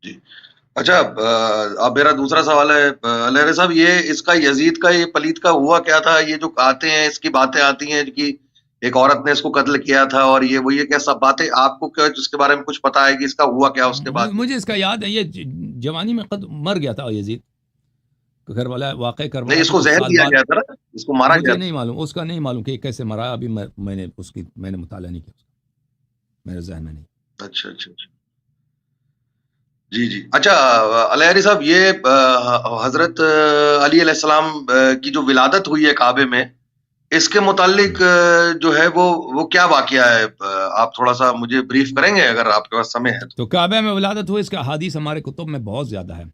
جی اچھا، اب میرا دوسرا سوال ہے لہرے صاحب، یہ اس کا یزید کا یہ پلید کا ہوا کیا تھا؟ یہ جو آتے ہیں اس کی باتیں آتی ہیں کہ ایک عورت نے اس کو قتل کیا تھا اور یہ کیا سب باتیں آپ کو کیا اس کے بارے میں کچھ پتا ہے کہ اس کا ہوا کیا اس کے بعد میں؟ مجھے اس کا یاد ہے، یہ جوانی میں مر گیا تھا یزید، کربلا، واقع نہیں، کربلا اس کے کو کچھ زہر سال دیا بعد. گیا تھا نا، اس کو مارا گیا مجھے نہیں تھا. معلوم، اس کا نہیں معلوم کہ کیسے مرا. ابھی میں نے مطالعہ نہیں کیا، میرے ذہن میں نہیں. اچھا اچھا اچھا، جی جی. اچھا الہری صاحب، یہ حضرت علی علیہ السلام کی جو ولادت ہوئی ہے کعبے میں، اس کے متعلق جو ہے وہ کیا واقعہ ہے؟ آپ تھوڑا سا مجھے بریف کریں گے اگر آپ کے پاس سمے ہے تو؟ تو کعبہ میں ولادت ہوئی، اس کا حدیث ہمارے کتب میں بہت زیادہ ہے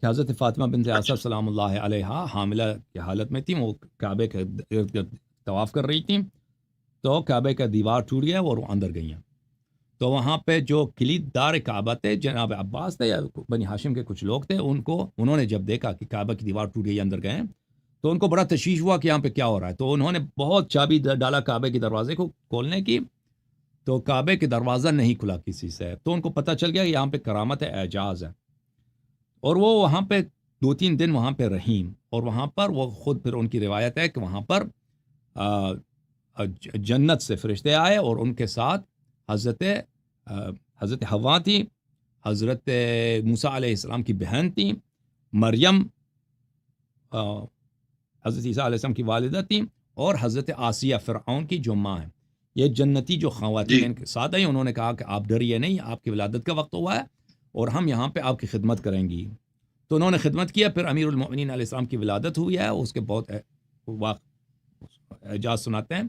کہ حضرت فاطمہ بنت اچھا اسد سلام اللہ علیہا حاملہ کی حالت میں تھیں، وہ کعبے کے ارد گرد طواف کر رہی تھیں، تو کعبے کا دیوار ٹوٹ گیا اور وہ اندر گئی ہیں. تو وہاں پہ جو کلید دار کعبہ تھے جناب عباس تھے یا بنی ہاشم کے کچھ لوگ تھے، انہوں نے جب دیکھا کہ کعبہ کی دیوار ٹوٹ گئی، اندر گئے ہیں، تو ان کو بڑا تشویش ہوا کہ یہاں پہ کیا ہو رہا ہے. تو انہوں نے بہت چابی ڈالا کعبے کے دروازے کو کھولنے کی، تو کعبے کے دروازہ نہیں کھلا کسی سے. تو ان کو پتہ چل گیا کہ یہاں پہ کرامت ہے، اعجاز ہے. اور وہ وہاں پہ 2-3 دن وہاں پہ رہیں، اور وہاں پر وہ خود، پھر ان کی روایت ہے کہ وہاں پر جنت سے فرشتے آئے اور ان کے ساتھ حضرت حوا تھی، حضرت موسیٰ علیہ السلام کی بہن تھی، مریم حضرت عیسیٰ علیہ السلام کی والدہ تھی، اور حضرت آسیہ فرعون کی جو ماں ہے. یہ جنتی جو خواتین جی ان کے ساتھ آئی، انہوں نے کہا کہ آپ ڈریے نہیں، آپ کی ولادت کا وقت ہوا ہے اور ہم یہاں پہ آپ کی خدمت کریں گی. تو انہوں نے خدمت کیا. پھر امیر المؤمنین علیہ السلام کی ولادت ہوئی ہے. اس کے بہت اعجاز سناتے ہیں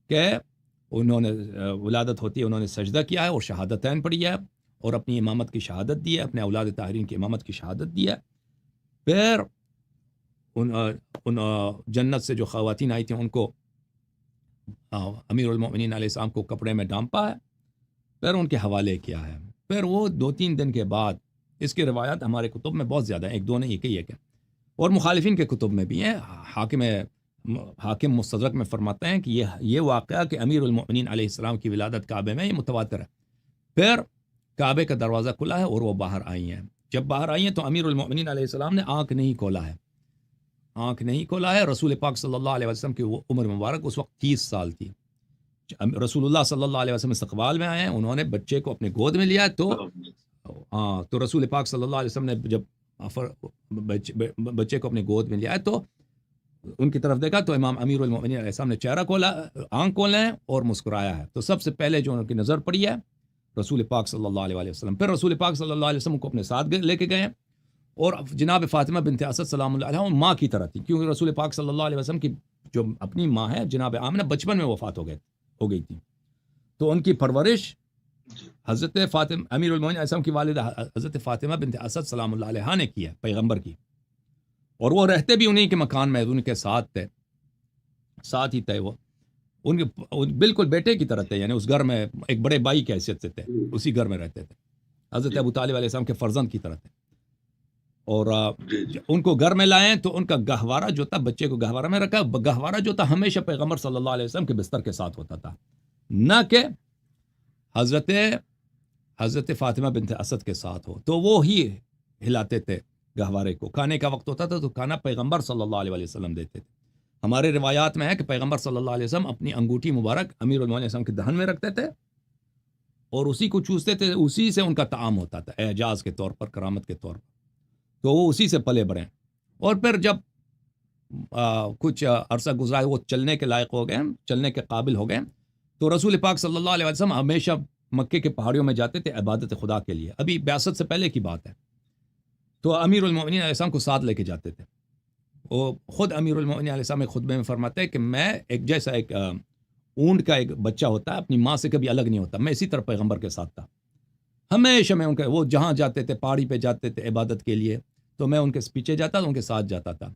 کہ انہوں نے ولادت ہوتی ہے، انہوں نے سجدہ کیا ہے اور شہادتین پڑھی ہے اور اپنی امامت کی شہادت دی ہے، اپنے اولاد طاہرین کی امامت کی شہادت دی ہے. پھر ان جنت سے جو خواتین آئی تھیں ان کو امیر المؤمنین علیہ السلام کو کپڑے میں ڈانپا ہے، پھر ان کے حوالے کیا ہے. پھر وہ 2-3 دن کے بعد، اس کی روایات ہمارے کتب میں بہت زیادہ ہیں، ایک دو نہیں، کئی ہے، اور مخالفین کے کتب میں بھی ہیں. حاکم مستدرک میں فرماتے ہیں کہ یہ واقعہ کہ امیر المؤمنین علیہ السلام کی ولادت کعبے میں، یہ متواتر ہے. پھر کعبے کا دروازہ کھلا ہے اور وہ باہر آئی ہیں. جب باہر آئی ہیں تو امیر المؤمنین علیہ السلام نے آنکھ نہیں کھولا ہے. رسول پاک صلی اللہ علیہ وسلم کی وہ عمر مبارک اس وقت 30 سال تھی. رسول اللہ صلی اللہ علیہ وسلم استقبال میں آئے ہیں، انہوں نے بچے کو اپنے گود میں لیا، تو رسول پاک صلی اللہ علیہ وسلم نے جب بچے کو اپنے گود میں لیا ہے تو ان کی طرف دیکھا، تو امام امیر المؤمنین علیہ السلام نے چہرہ کھولا، آنکھ کھولے ہیں اور مسکرایا ہے. تو سب سے پہلے جو ان کی نظر پڑی ہے رسول پاک صلی اللہ علیہ وسلم. پھر رسول پاک صلی اللہ علیہ وسلم کو اپنے ساتھ لے کے گئے، اور جناب فاطمہ بنت اسد سلام اللہ علیہا ماں کی طرح تھی، کیونکہ رسول پاک صلی اللہ علیہ وسلم کی جو اپنی ماں ہے جناب آمنہ بچپن میں وفات ہو گئی تھی. تو ان کی پرورش حضرت فاطمہ امیر المؤمنین علیہ السلام کی والدہ حضرت فاطمہ بنت اسد سلام اللہ علیہا نے کی ہے، پیغمبر کی. اور وہ رہتے بھی انہیں کے مکان میں، ان کے ساتھ ہی تھے. وہ ان کے بالکل بیٹے کی طرح تھے، یعنی اس گھر میں ایک بڑے بھائی کی حیثیت سے تھے، اسی گھر میں رہتے تھے. حضرت ابو طالب علیہ السلام کے فرزند کی طرح تھے. اور ان کو گھر میں لائیں تو ان کا گہوارہ جو تھا، بچے کو گہوارہ میں رکھا. گہوارہ جو تھا ہمیشہ پیغمبر صلی اللہ علیہ وسلم کے بستر کے ساتھ ہوتا تھا، نہ کہ حضرت فاطمہ بنت اسد کے ساتھ ہو. تو وہ ہی ہلاتے تھے گہوارے کو. کھانے کا وقت ہوتا تھا تو کھانا پیغمبر صلی اللہ علیہ وسلم دیتے تھے. ہمارے روایات میں ہے کہ پیغمبر صلی اللہ علیہ وسلم اپنی انگوٹھی مبارک امیر المؤمنین علیہ السلام کے دہن میں رکھتے تھے اور اسی کو چوستے تھے، اسی سے ان کا طعام ہوتا تھا، اعجاز کے طور پر، کرامت کے طور پر. تو وہ اسی سے پلے بڑھے. اور پھر جب کچھ عرصہ گزرا، وہ چلنے کے لائق ہو گئے، چلنے کے قابل ہو گئے، تو رسول پاک صلی اللہ علیہ وسلم ہمیشہ مکے کے پہاڑیوں میں جاتے تھے عبادت خدا کے لیے. ابھی بعثت سے پہلے کی بات ہے. تو امیر المؤمنین علیہ السلام کو ساتھ لے کے جاتے تھے. وہ خود امیر المؤمنین علیہ السلام ایک خطبے میں فرماتے ہیں کہ میں ایک اونٹ کا ایک بچہ ہوتا ہے، اپنی ماں سے کبھی الگ نہیں ہوتا، میں اسی طرح پیغمبر کے ساتھ تھا. ہمیشہ میں وہ جہاں جاتے تھے، پہاڑی پہ جاتے تھے عبادت کے لیے، تو میں ان کے پیچھے جاتا تھا، ان کے ساتھ جاتا تھا.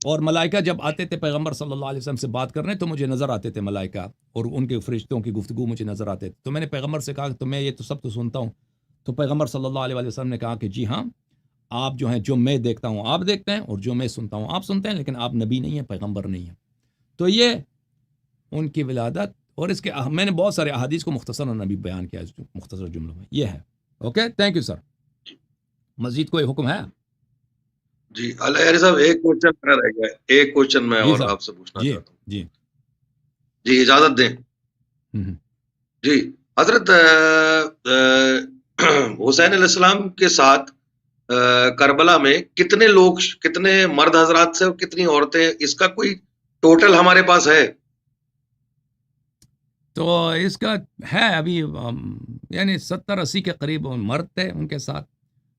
اور ملائکہ جب آتے تھے پیغمبر صلی اللہ علیہ وسلم سے بات کرنے تو مجھے نظر آتے تھے ملائکہ، اور ان کے فرشتوں کی گفتگو مجھے نظر آتے تھے. تو میں نے پیغمبر سے کہا کہ میں یہ تو سب تو سنتا ہوں. تو پیغمبر صلی اللہ علیہ وسلم نے کہا کہ جی ہاں، آپ جو ہیں، جو میں دیکھتا ہوں آپ دیکھتے ہیں، اور جو میں سنتا ہوں آپ سنتے ہیں، لیکن آپ نبی نہیں ہیں، پیغمبر نہیں ہیں. تو یہ ان کی ولادت، اور اس کے میں نے بہت سارے احادیث کو مختصر نبی بیان کیا، مختصر جملوں میں یہ ہے. Okay, thank you sir. مزید کوئی حکم ہے؟ جی علیہ صاحب ایک کوشچن میرا رہ گیا ہے، ایک کوشچن میں جی اور صاحب، آپ سے پوچھنا جی چاہتا ہوں. جی. جی اجازت دیں. ہم. جی حضرت حسین علیہ السلام کے ساتھ کربلا میں کتنے لوگ، کتنے مرد حضرات سے اور کتنی عورتیں، اس کا کوئی ٹوٹل ہمارے پاس ہے؟ تو اس کا ہے ابھی یعنی 70-80 کے قریب مرد تھے ان کے ساتھ،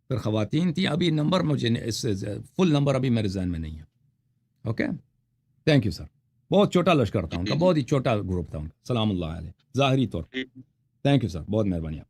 پھر خواتین تھیں. ابھی نمبر مجھے اس سے فل نمبر ابھی میرے ذہن میں نہیں ہے. Okay, thank you sir. بہت چھوٹا لشکر تھا ان کا، بہت ہی چھوٹا گروپ تھا ان کا. سلام اللہ علیہ ظاہری طور پر. تھینک یو سر، بہت مہربانی آپ.